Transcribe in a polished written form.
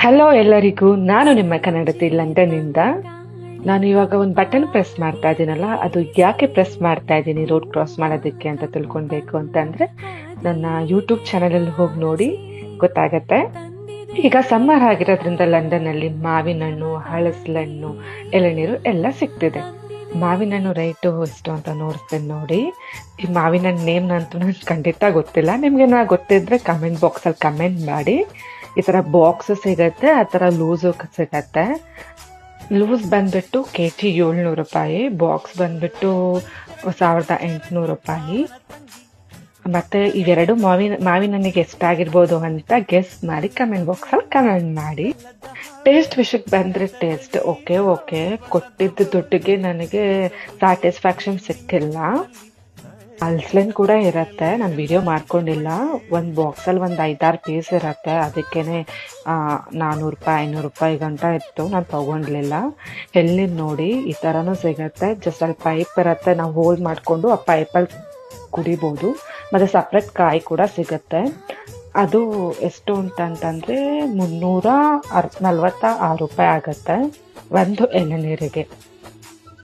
Hello ಎಲ್ಲರಿಗೂ, ನಾನು ನಿಮ್ಮ ಕನ್ನಡತಿ ಲಂಡನ್ನಿಂದ. ನಾನು ಇವಾಗ ಒಂದು ಬಟನ್ ಪ್ರೆಸ್ ಮಾಡ್ತಾ ಇದ್ದೀನಲ್ಲ, ಅದು ಯಾಕೆ ಪ್ರೆಸ್ ಮಾಡ್ತಾ ಇದ್ದೀನಿ ರೋಡ್ ಕ್ರಾಸ್ ಮಾಡೋದಕ್ಕೆ ಅಂತ ತಿಳ್ಕೊಳ್ಬೇಕು ಅಂತಂದ್ರೆ ನನ್ನ ಯೂಟ್ಯೂಬ್ ಚಾನಲಲ್ಲಿ ಹೋಗಿ ನೋಡಿ ಗೊತ್ತಾಗತ್ತೆ. ಈಗ ಸಮ್ಮರ್ ಆಗಿರೋದ್ರಿಂದ ಲಂಡನ್ನಲ್ಲಿ ಮಾವಿನ ಹಣ್ಣು, ಹಲಸಲಣ್ಣು, ಎಳನೀರು ಎಲ್ಲ ಸಿಗ್ತಿದೆ. ಮಾವಿನ ಹಣ್ಣು ರೈಟು ಎಷ್ಟು ಅಂತ ನೋಡ್ತೇನೆ ನೋಡಿ. ಈ ಮಾವಿನ ಹಣ್ಣು ನೇಮ್ನಂತೂ ನನಗೆ ಖಂಡಿತ ಗೊತ್ತಿಲ್ಲ. ನಿಮ್ಗೆ ನಾ ಗೊತ್ತಿದ್ರೆ ಕಮೆಂಟ್ ಬಾಕ್ಸಲ್ಲಿ ಕಮೆಂಟ್ ಮಾಡಿ. ಈ ಥರ ಬಾಕ್ಸ್ ಸಿಗತ್ತೆ, ಆ ಥರ ಲೂಸು ಸಿಗತ್ತೆ. ಲೂಸ್ ಬಂದ್ಬಿಟ್ಟು KG 700 ರೂಪಾಯಿ, ಬಾಕ್ಸ್ ಬಂದ್ಬಿಟ್ಟು 1800 ರೂಪಾಯಿ. ಮತ್ತೆ ಇವೆರಡು ಮಾವಿನ ಹಣ್ಣಿಗೆ ಎಷ್ಟಾಗಿರ್ಬೋದು ಅಂತ ಗೆಸ್ ಮಾಡಿ ಕಮೆಂಟ್ ಬಾಕ್ಸಲ್ಲಿ ಕಮೆಂಟ್ ಮಾಡಿ. ಟೇಸ್ಟ್ ವಿಷಯಕ್ಕೆ ಬಂದರೆ ಟೇಸ್ಟ್ ಓಕೆ, ಕೊಟ್ಟಿದ್ದ ದುಡ್ಡಿಗೆ ನನಗೆ ಸ್ಯಾಟಿಸ್ಫ್ಯಾಕ್ಷನ್ ಸಿಕ್ಕಿಲ್ಲ. ಹಲಸಲಣ್ಣು ಕೂಡ ಇರತ್ತೆ, ನಾನು ವಿಡಿಯೋ ಮಾಡ್ಕೊಂಡಿಲ್ಲ. ಒಂದು ಬಾಕ್ಸಲ್ಲಿ ಒಂದು 5-6 ಪೀಸ್ ಇರತ್ತೆ, ಅದಕ್ಕೇನೆ 400 ರೂಪಾಯಿ 500 ರೂಪಾಯಿ ಗಂಟ ಇತ್ತು, ನಾನು ತೊಗೊಂಡ್ಲಿಲ್ಲ. ಎಳ್ನೀರು ನೋಡಿ ಈ ಥರನೂ ಸಿಗತ್ತೆ, ಜಸ್ಟ್ ಅಲ್ಲಿ ಪೈಪ್ ಇರತ್ತೆ, ನಾವು ಹೋಲ್ಡ್ ಮಾಡಿಕೊಂಡು ಆ ಪೈಪಲ್ಲಿ ಕುಡಿಬೋದು. ಮತ್ತು ಸಪ್ರೇಟ್ ಕಾಯಿ ಕೂಡ ಸಿಗತ್ತೆ. ಅದು ಎಷ್ಟು ಅಂತಂತಂದರೆ 346 ರೂಪಾಯಿ ಆಗತ್ತೆ ಒಂದು ಎಳನೀರಿಗೆ.